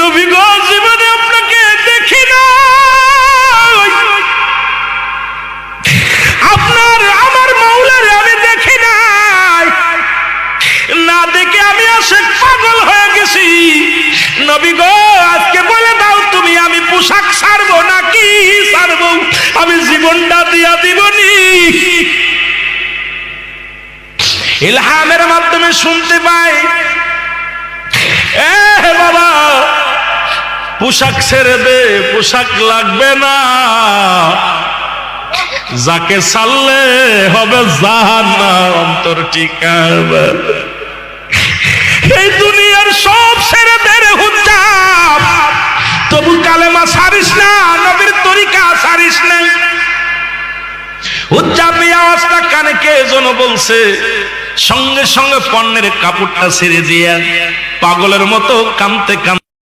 নবী গো জীবনে আপনাকে দেখি না, আপনার আমার মাওলার আমি দেখি নাই, না দেখে আমি আশিক পাগল হয়ে গেছি। নবী গো আজকে বলে দাও তুমি আমি পোশাক ছাড়বো নাকি ছাড়বো, আমি জীবনটা দিয়া দিবনি। ইলহামের মাধ্যমে শুনতে পাই, এ বাবা পোশাক ছেড়ে দে, পোশাক লাগবে না, যাকে ছাড়লে হবে জাহান্নাম অন্তর ঠিকানা। এই দুনিয়ার সব ছেড়ে দে রে হুজ্জাব, তবু কালেমা ছাড়িস না, নবীর তরিকা ছাড়িস না। হুজ্জাব এই আওয়াজটা কানে কে যেন বলছে, সঙ্গে সঙ্গে পণ্যের কাপড়টা ছেড়ে দিয়া পাগলের মতো কাঁদতে কাঁদতে